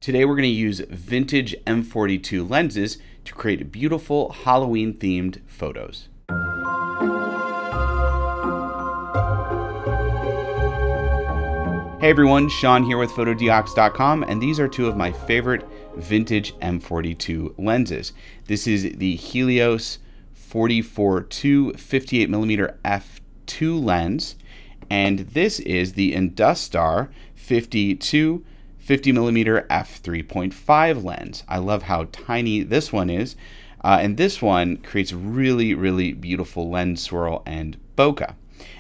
Today we're going to use vintage M42 lenses to create beautiful Halloween themed photos. Hey everyone, Sean here with Fotodiox.com, and these are two of my favorite vintage M42 lenses. This is the Helios 44-2 58mm f2 lens, and this is the Industar 52 50mm f3.5 lens. I love how tiny this one is, and this one creates really beautiful lens swirl and bokeh.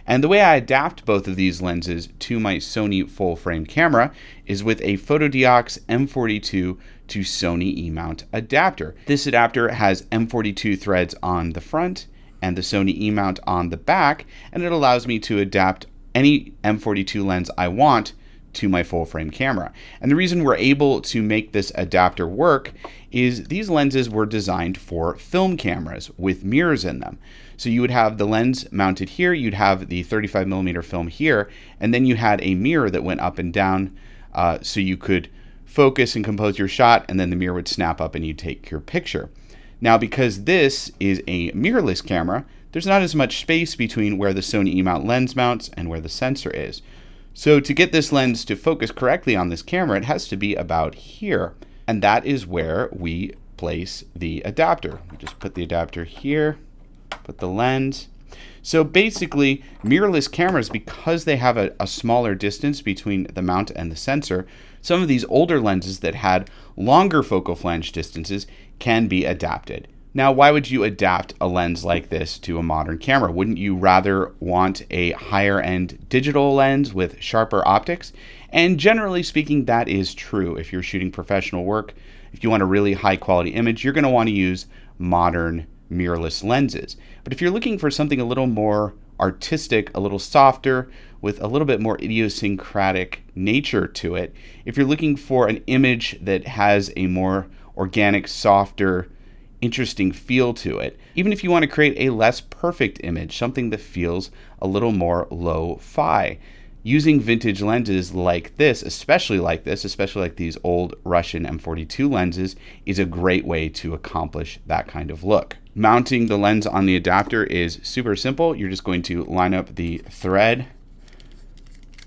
And the way I adapt both of these lenses to my Sony full frame camera is with a Fotodiox M42 to Sony E-mount adapter. This adapter has M42 threads on the front and the Sony E-mount on the back, and it allows me to adapt any M42 lens I want to my full frame camera. And the reason we're able to make this adapter work is these lenses were designed for film cameras with mirrors in them. So you would have the lens mounted here, you'd have the 35mm film here, and then you had a mirror that went up and down so you could focus and compose your shot, and then the mirror would snap up and you'd take your picture. Now, because this is a mirrorless camera, there's not as much space between where the Sony E-mount lens mounts and where the sensor is. So to get this lens to focus correctly on this camera, it has to be about here. And that is where we place the adapter. We just put the adapter here, put the lens. So basically, mirrorless cameras, because they have a smaller distance between the mount and the sensor, some of these older lenses that had longer focal flange distances can be adapted. Now, why would you adapt a lens like this to a modern camera? Wouldn't you rather want a higher end digital lens with sharper optics? And generally speaking, that is true. If you're shooting professional work, if you want a really high quality image, you're going to want to use modern mirrorless lenses. But if you're looking for something a little more artistic, a little softer, with a little bit more idiosyncratic nature to it, if you're looking for an image that has a more organic, softer, interesting feel to it, even if you want to create a less perfect image, something that feels a little more lo-fi, using vintage lenses like this, especially like these old Russian M42 lenses, is a great way to accomplish that kind of look. Mounting the lens on the adapter is super simple. You're just going to line up the thread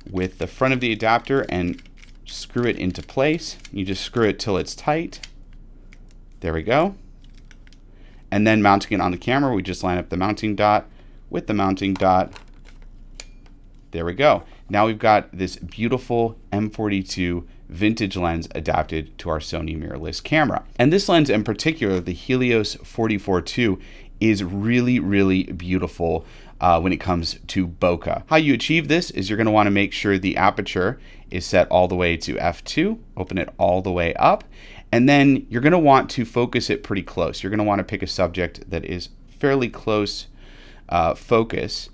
with the front of the adapter and screw it into place. You just screw it till it's tight. There we go. And then mounting it on the camera, we just line up the mounting dot with the mounting dot. There we go. Now we've got this beautiful M42 vintage lens adapted to our Sony mirrorless camera. And this lens in particular, the Helios 44-2, is really beautiful when it comes to bokeh. How you achieve this is you're going to want to make sure the aperture is set all the way to f2, open it all the way up, and then you're going to want to focus it pretty close. You're going to want to pick a subject that is fairly close focus,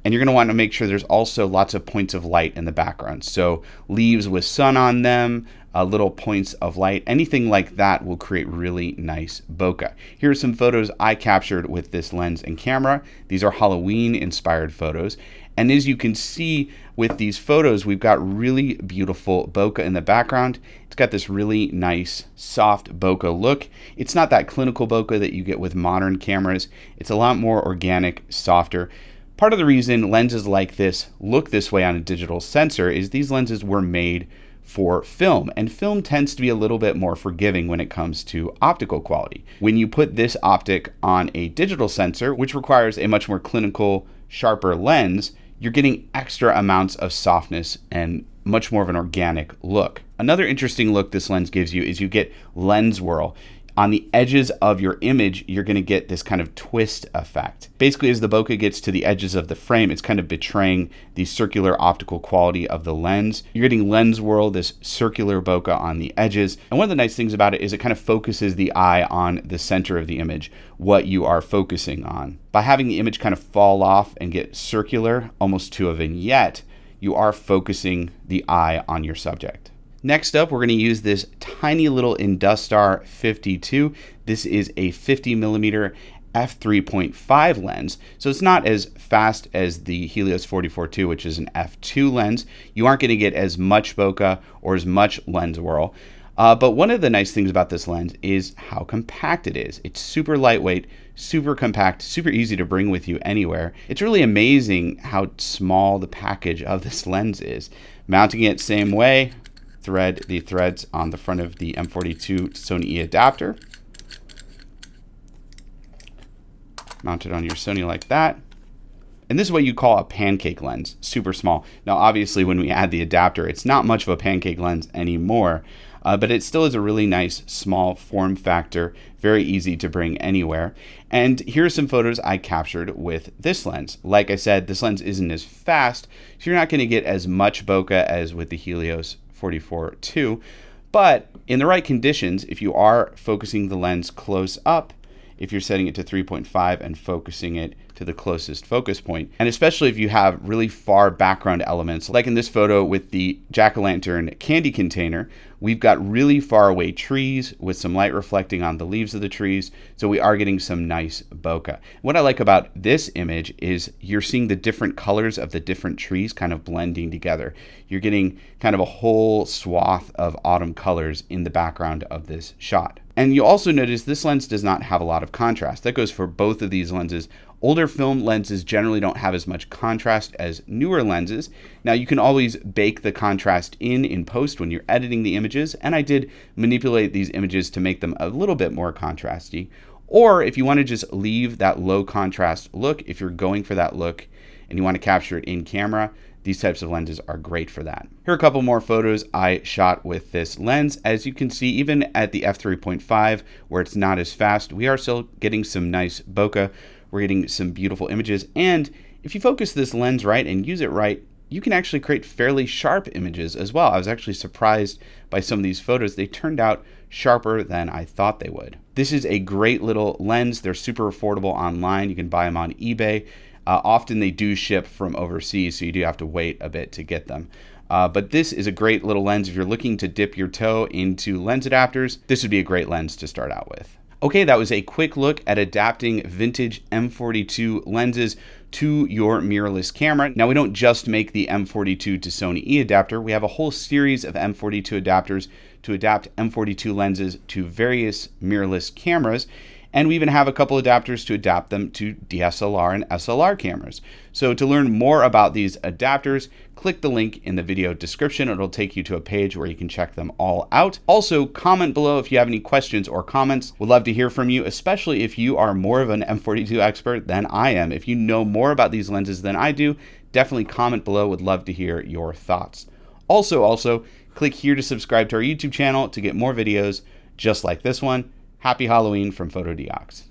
and you're going to want to make sure there's also lots of points of light in the background. So leaves with sun on them, little points of light, anything like that will create really nice bokeh. Here are some photos I captured with this lens and camera. These are Halloween inspired photos. And as you can see with these photos, we've got really beautiful bokeh in the background. It's got this really nice, soft bokeh look. It's not that clinical bokeh that you get with modern cameras. It's a lot more organic, softer. Part of the reason lenses like this look this way on a digital sensor is these lenses were made for film, and film tends to be a little bit more forgiving when it comes to optical quality. When you put this optic on a digital sensor, which requires a much more clinical, sharper lens, you're getting extra amounts of softness and much more of an organic look. Another interesting look this lens gives you is you get lens whirl. On the edges of your image, you're going to get this kind of twist effect. Basically, as the bokeh gets to the edges of the frame, it's kind of betraying the circular optical quality of the lens. You're getting lens whirl, this circular bokeh on the edges. And one of the nice things about it is it kind of focuses the eye on the center of the image, what you are focusing on. By having the image kind of fall off and get circular, almost to a vignette, you are focusing the eye on your subject. Next up, we're going to use this tiny little Industar 52. This is a 50mm f3.5 lens. So it's not as fast as the Helios 44-2, which is an f2 lens. You aren't going to get as much bokeh or as much lens whirl. But one of the nice things about this lens is how compact it is. It's super lightweight, super compact, super easy to bring with you anywhere. It's really amazing how small the package of this lens is. Mounting it same way, thread the threads on the front of the M42 Sony E adapter. Mount it on your Sony like that. And this is what you call a pancake lens, super small. Now, obviously, when we add the adapter, it's not much of a pancake lens anymore, but it still is a really nice small form factor, very easy to bring anywhere. And here are some photos I captured with this lens. Like I said, this lens isn't as fast, so you're not going to get as much bokeh as with the Helios 44-2, but in the right conditions, if you are focusing the lens close up, if you're setting it to 3.5 and focusing it to the closest focus point, and especially if you have really far background elements, like in this photo with the jack-o'-lantern candy container, we've got really far away trees with some light reflecting on the leaves of the trees, so we are getting some nice bokeh. What I like about this image is you're seeing the different colors of the different trees kind of blending together. You're getting kind of a whole swath of autumn colors in the background of this shot. And you also notice this lens does not have a lot of contrast. That goes for both of these lenses. Older film lenses generally don't have as much contrast as newer lenses. Now you can always bake the contrast in post when you're editing the images, and I did manipulate these images to make them a little bit more contrasty. Or if you want to just leave that low contrast look, if you're going for that look and you want to capture it in camera, these types of lenses are great for that. Here are a couple more photos I shot with this lens. As you can see, even at the f3.5, where it's not as fast, we are still getting some nice bokeh. We're getting some beautiful images. And if you focus this lens right and use it right, you can actually create fairly sharp images as well. I was actually surprised by some of these photos. They turned out sharper than I thought they would. This is a great little lens. They're super affordable online. You can buy them on eBay. Often they do ship from overseas, so you do have to wait a bit to get them. But this is a great little lens. If you're looking to dip your toe into lens adapters, this would be a great lens to start out with. Okay, that was a quick look at adapting vintage M42 lenses to your mirrorless camera. Now, we don't just make the M42 to Sony E adapter. We have a whole series of M42 adapters to adapt M42 lenses to various mirrorless cameras. And we even have a couple adapters to adapt them to DSLR and SLR cameras. So to learn more about these adapters, click the link in the video description. It'll take you to a page where you can check them all out. Also, comment below if you have any questions or comments. We'd love to hear from you, especially if you are more of an M42 expert than I am. If you know more about these lenses than I do, definitely comment below. Would love to hear your thoughts. Also, click here to subscribe to our YouTube channel to get more videos just like this one. Happy Halloween from Fotodiox.